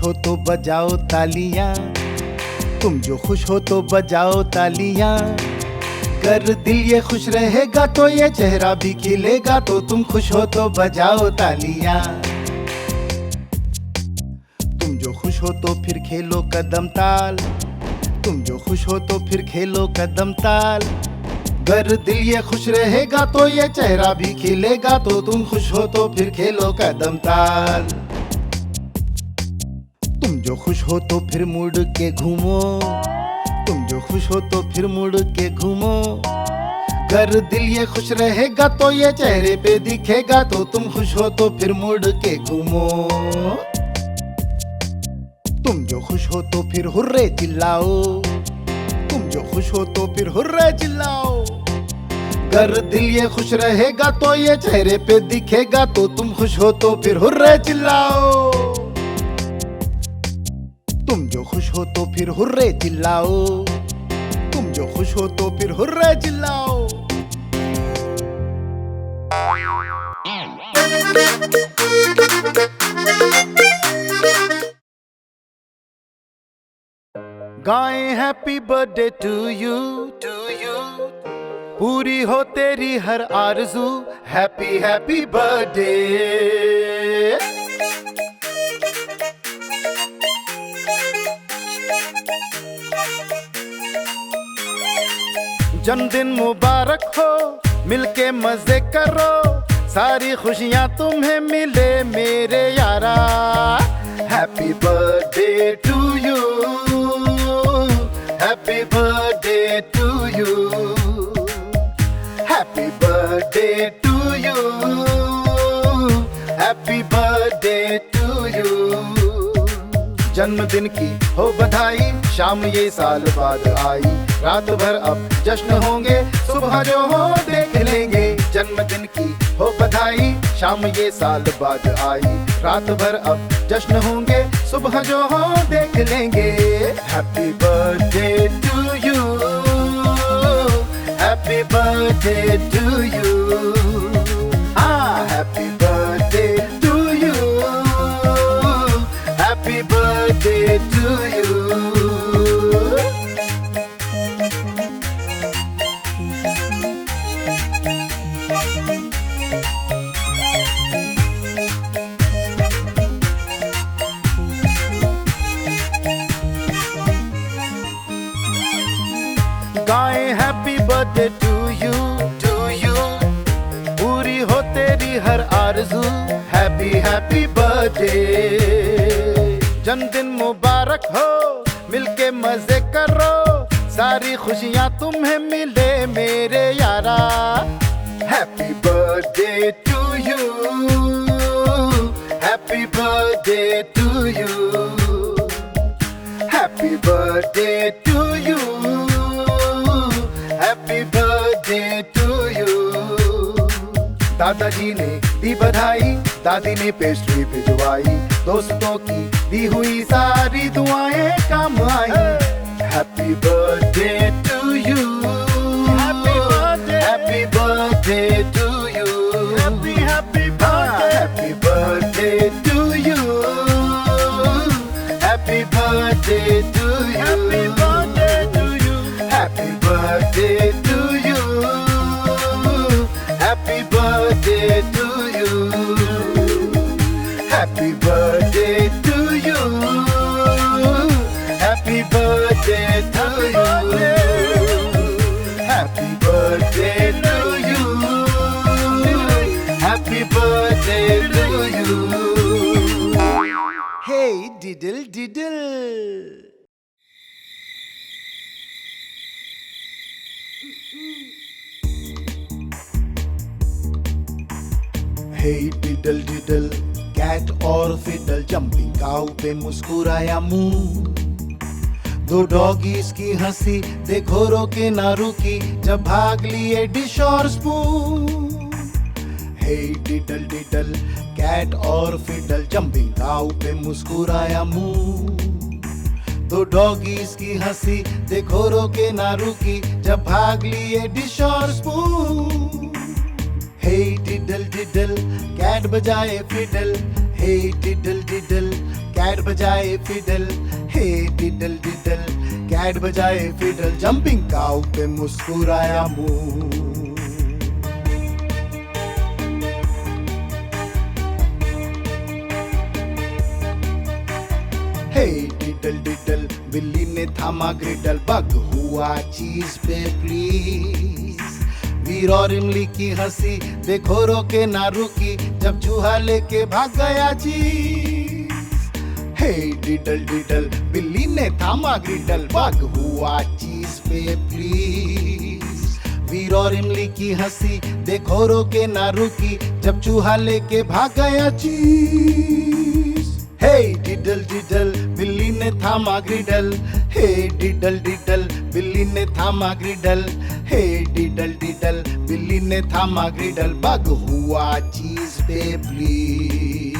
हो तो बजाओ तालियां, तुम जो खुश हो तो बजाओ तालियां। कर दिल ये खुश रहेगा तो ये चेहरा भी खिलेगा, तो तुम खुश हो तो बजाओ तालियां। तुम जो खुश हो तो फिर खेलो कदम ताल, तुम जो खुश हो तो फिर खेलो कदम ताल। अगर दिल ये खुश रहेगा तो ये चेहरा भी खिलेगा, तो तुम खुश हो तो फिर खेलो कदम ताल। तुम जो खुश हो तो फिर मुड़ के घूमो, तुम जो खुश हो तो फिर मुड़ के घूमो। अगर दिल ये खुश रहेगा तो ये चेहरे पे दिखेगा, तो तुम खुश हो तो फिर मुड़ के घूमो। तुम जो खुश हो तो फिर हुर्रे चिल्लाओ, तुम जो खुश हो तो फिर हुर्रे चिल्लाओ। अगर दिल ये खुश रहेगा तो ये चेहरे पे दिखेगा, तो तुम खुश हो तो फिर हुर्रे चिल्लाओ। तुम जो खुश हो तो फिर हुर्रे चिल्लाओ, तुम जो खुश हो तो फिर हुर्रे चिल्लाओ। गाएं हैप्पी बर्थडे टू यू, पूरी हो तेरी हर आरज़ू, हैप्पी हैप्पी बर्थडे। जन्मदिन मुबारक हो, मिलके मजे करो, सारी खुशियां तुम्हें मिले मेरे यारा। Happy birthday to you, happy birthday to you, happy birthday to you, happy birthday to you. जन्मदिन की हो बधाई, शाम ये साल बाद आई, रात भर अब जश्न होंगे, सुबह जो हो देख लेंगे। जन्मदिन की हो बधाई, शाम ये साल बाद आई, रात भर अब जश्न होंगे, सुबह जो हो देख लेंगे। Happy birthday to you, happy birthday to you, हाँ happy birthday to you, happy birthday to you. गाएं हैप्पी बर्थडे टू यू, पूरी हो तेरी हर आरज़ू, हैप्पी हैप्पी बर्थडे। जन्मदिन मुबारक हो, मिलके मजे करो, सारी खुशियां तुम्हें मिले मेरे यारा। Happy birthday to you, happy birthday to you, happy birthday to you, happy birthday to you. दादाजी ने दी बधाई, दादी ने पेस्ट्री भिजवाई, दोस्तों की दी हुई सारी दुआएं काम आई। Happy birthday to you, happy birthday to you, happy birthday to you, happy birthday to you, happy birthday to you, happy birthday to you, happy birthday to you, happy birthday to you, happy birthday to you, happy birthday to you. Hey diddle diddle, hey diddle diddle, cat और fiddle jumping cow पे मुस्कुराया मुंह। दो doggies की हंसी देखो रोके ना रुकी, जब भाग लिए डिश और स्पून। हे डिडल डिडल, कैट और फिडल जंपिंग काऊ पे मुस्कुराया मुंह। दो डॉगीज की हंसी देखो रोके ना रुकी, जब भाग लिए डिश और spoon. Hey diddle diddle, cat बजाए fiddle, Hey diddle diddle, cat बजाए fiddle, hey diddle diddle. Cat बजाए फिडल, जंपिंग काऊ पे मुस्कुराया मुंह। हे डिडल डिडल, बिल्ली ने थामा ग्रिडल, बग हुआ चीज पे प्लीज। वीर और इमली की हंसी देखो रोके ना रुकी, जब चूहा लेके भाग गया चीज। हे डिडल डिडल, बिल्ली ने थामा ग्रिडल, बग हुआ चीज पे प्लीज। वीर और इमली की हंसी देखो रोके ना रुकी, जब चूहा लेके भाग गया चीज। हे डिडल डिडल, बिल्ली ने थामा ग्रिडल, हे डिडल डिडल, बिल्ली ने थामा ग्रिडल, हे डिडल डिडल, बिल्ली ने थामा ग्रिडल, बग हुआ चीज पे please.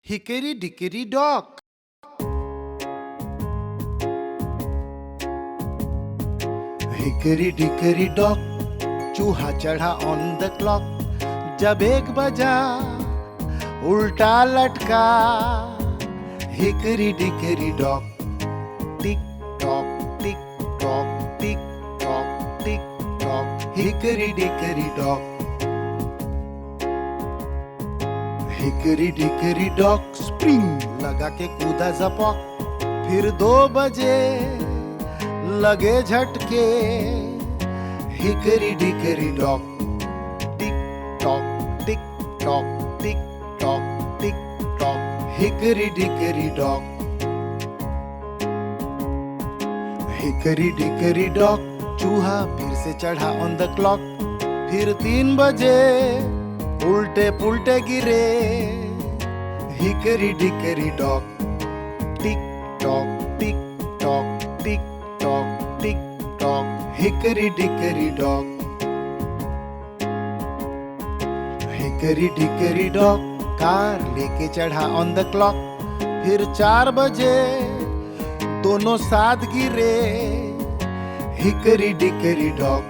Hickory dickory dock. Hickory dickory dock, चूहा चढ़ा ऑन द क्लॉक। जब 1 बजा उल्टा लटका, hickory dickory dock. Tick tock tick tock tick tock tick tock, hickory dickory dock. Hickory dickory dock, spring लगा के कूदा जपॉक। फिर 2 बजे लगे झटके, hickory dickory dock. Tick tock tick tock tick tock tick tock, hickory dickory dock. Hickory dickory dock, चूहा फिर से चढ़ा ऑन द क्लॉक। फिर 3 बजे उल्टे पुल्टे गिरे, hickory dickory dock. Tick tock tick tock tick tock tick tock, hickory dickory dock. Hickory dickory dock, car लेके चढ़ा ऑन द क्लॉक। फिर 4 बजे दोनों साथ गिरे, hickory dickory dock.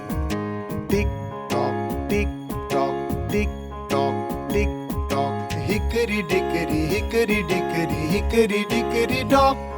Tick tock tick tock tick tock tick tock, hickory dickory hickory dickory hickory dickory dock.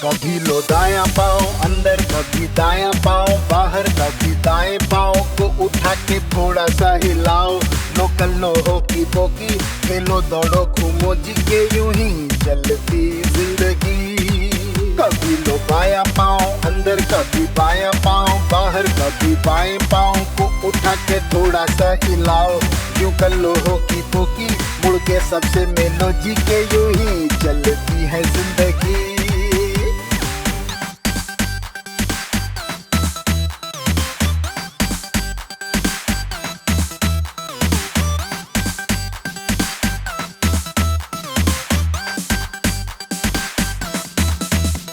कभी लो दायां पाँव अंदर, कभी दायां पाँव बाहर, कभी दाएं पाँव को उठा के थोड़ा सा हिलाओ। लो कल्लो होकी पोकी, खेलो दौड़ो घूमो जी के, यूं ही चलती जिंदगी। कभी लो बायां पाँव अंदर, कभी बायां पाँव बाहर, कभी बाएं पाँव को उठा के थोड़ा सा हिलाओ। यूं कल्लो होकी पोकी, मुड़ के सबसे मिलो जी के, यूं ही चलती है जिंदगी।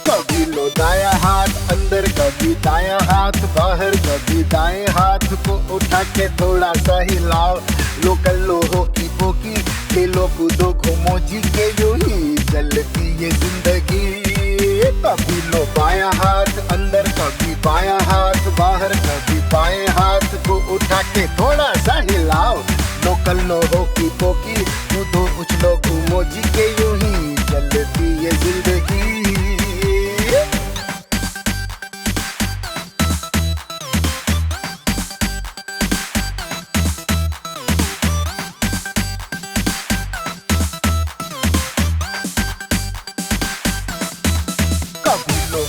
कभी लो दायां हाथ अंदर, कभी दायां हाथ बाहर, कभी दाएं हाथ को उठा के थोड़ा सा हिलाओ। लो कल्लो होकी पोकी, खेलो कूदो घूमो जी के, यूं ही चलती ये जिंदगी। कभी लो बायां हाथ अंदर, कभी बायां हाथ बाहर, कभी बाएं हाथ को उठा के थोड़ा सा हिलाओ। लो कल्लो होकी पोकी, कूदो उछलो घूमो जी के, यूं ही चलती ये जिंदगी।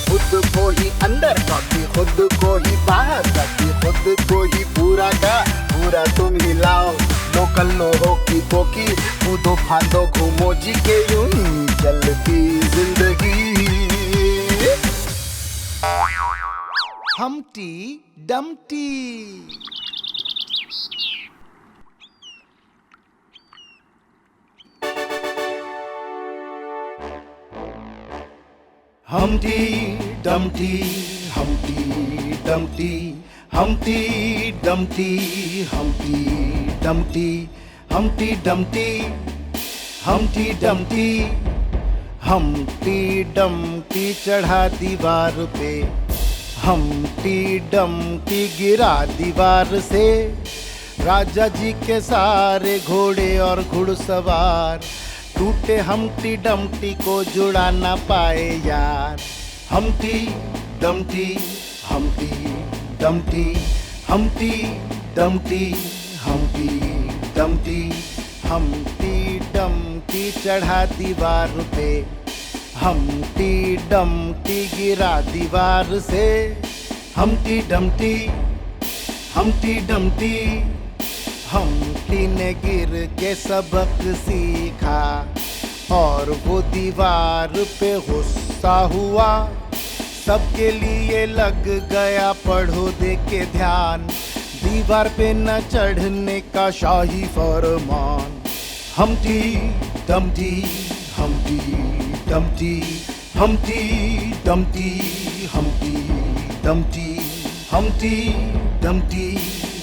खुद को ही अंदर, कभी खुद को ही बाहर, कभी खुद को ही पूरा का पूरा तुम हिलाओ। लो कल्लो होकी पोकी, कूदो फांदो घूमो जी के, यूं ही चलती जिंदगी। हमटी Dumpty. Humpty Dumpty, Humpty Dumpty, Humpty Dumpty, Humpty Dumpty, Humpty Dumpty, Humpty Dumpty, Humpty Dumpty चढ़ा दीवार पे, Humpty Dumpty गिरा दीवार से। राजा जी के सारे घोड़े और घुड़सवार टूटे हम्टी डम्टी को जुड़ा ना पाए यार। Humpty Dumpty, Humpty Dumpty, Humpty Dumpty, Humpty Dumpty, Humpty Dumpty चढ़ा दीवार पे, हम्टी डम्टी गिरा दीवार से। Humpty Dumpty, Humpty Dumpty, Humpty ने गिर के सबक सीखा और वो दीवार पे गुस्सा हुआ। सबके लिए लग गया पढ़ो दे के ध्यान, दीवार पे न चढ़ने का शाही फरमान। Humpty Dumpty, Humpty Dumpty, Humpty Dumpty, Humpty Dumpty, Humpty Dumpty,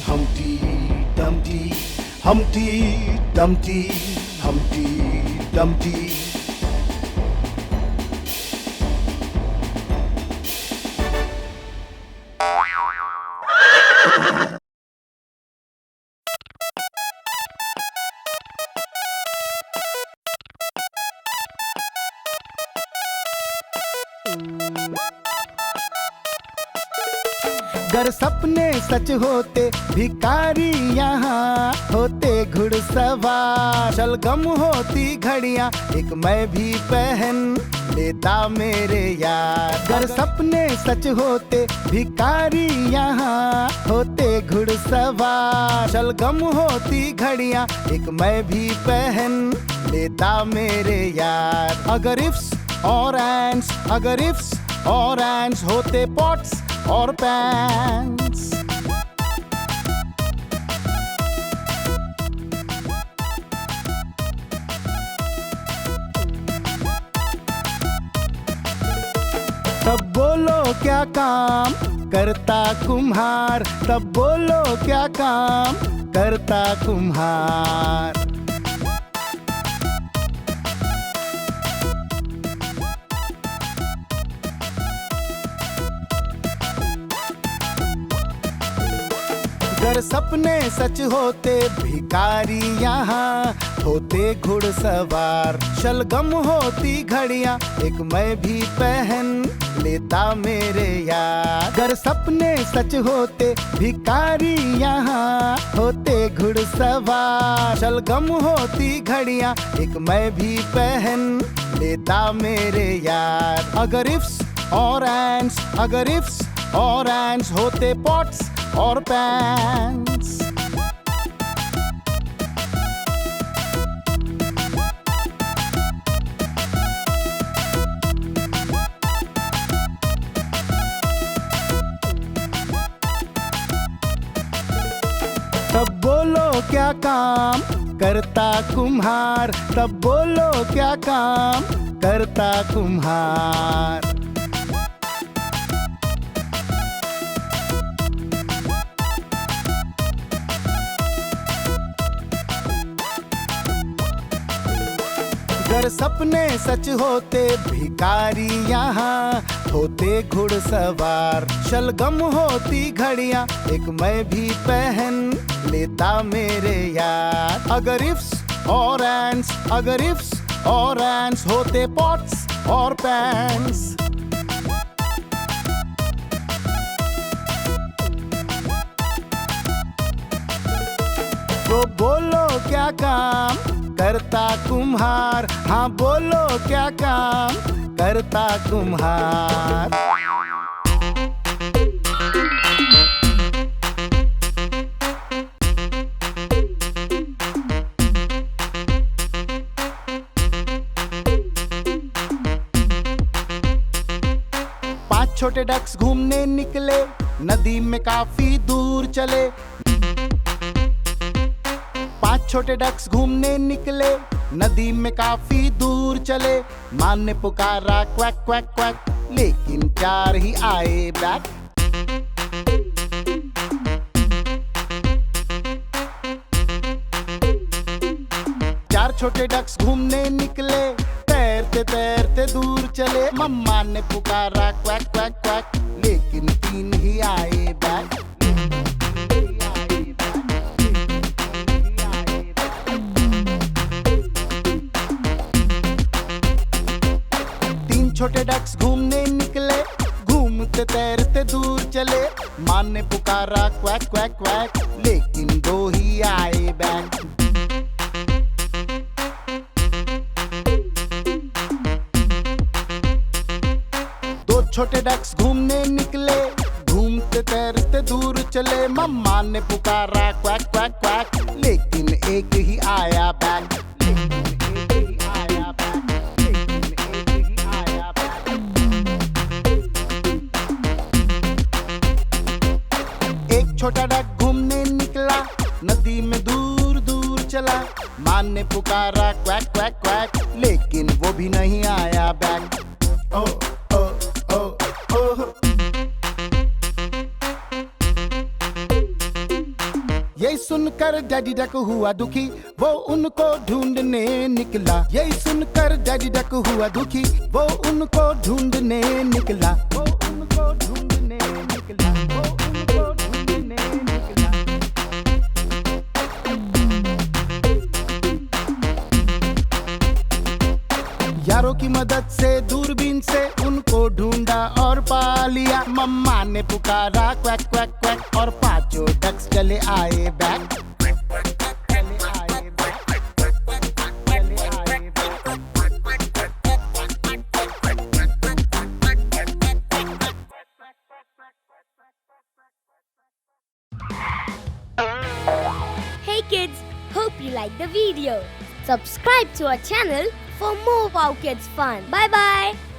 Humpty Dumpty, Humpty Dumpty, Humpty Dumpty. अगर सपने सच होते भिखारी यहाँ होते घुड़सवार। शलगम होती घड़ियाँ एक मैं भी पहन लेता मेरे यार। अगर सपने सच होते भिखारी यहाँ होते घुड़सवार। शलगम होती घड़ियाँ एक मैं भी पहन लेता मेरे यार। अगर इफ्स और एंड्स, अगर इफ्स और एंड्स होते पॉट्स और पैंस। तब बोलो क्या काम करता कुम्हार, तब बोलो क्या काम करता कुम्हार। अगर सपने सच होते भिखारी यहाँ होते घुड़सवार। शलगम होती घड़ियाँ एक मैं भी पहन लेता मेरे यार। अगर सपने सच होते भिखारी यहाँ होते घुड़सवार। शलगम होती घड़ियाँ एक मैं भी पहन लेता मेरे यार। अगर इफ्स और एंड्स, अगर इफ्स और एंड्स होते पॉट्स और पैंस। तब बोलो क्या काम करता कुम्हार, तब बोलो क्या काम करता कुम्हार। अगर सपने सच होते भिखारी यहाँ होते घुड़सवार। शलगम होती घड़ियाँ एक मैं भी पहन लेता मेरे यार। अगर इफ्स और एंड्स, अगर इफ्स और एंड्स होते पॉट्स और पैंस। तो बोलो क्या काम करता कुम्हार, हाँ बोलो क्या काम करता कुम्हार। पांच छोटे डक्स घूमने निकले, नदी में काफी दूर चले। पांच छोटे डक्स घूमने निकले, नदी में काफी दूर चले। माँ ने पुकारा क्वैक क्वैक क्वैक, लेकिन 4 ही आए बैक। चार छोटे डक्स घूमने निकले, तैरते तैरते दूर चले। मम्मा ने पुकारा क्वैक क्वैक क्वैक, लेकिन 3 ही आए बैक। छोटे डक्स घूमने निकले, घूमते तैरते दूर चले। माँ ने पुकारा क्वैक क्वैक क्वैक, लेकिन 2 ही आए बैक। दो छोटे डक्स घूमने निकले, घूमते तैरते दूर चले। मम्मा ने पुकारा क्वैक क्वैक क्वैक, लेकिन 1 ही आया बैक। छोटा डक घूमने निकला, नदी में दूर दूर चला। माँ ने पुकारा क्वैक क्वैक क्वैक, लेकिन वो भी नहीं आया बैक। ओ ओ ओ ओ यही सुनकर डैडी डक हुआ दुखी, वो उनको ढूंढने निकला। यही सुनकर डैडी डक हुआ दुखी, वो उनको ढूंढने निकला। वो उनको ढूंढने निकला, वो उनको ढूंढने निकला। यारों की मदद से दूरबीन से उनको ढूंढा और पा लिया। मम्मा ने पुकारा क्वैक क्वैक क्वैक, और 5 डक्स चले आए back. Hey kids, hope you like the video. Subscribe to our channel for more Wow Kids fun. Bye bye.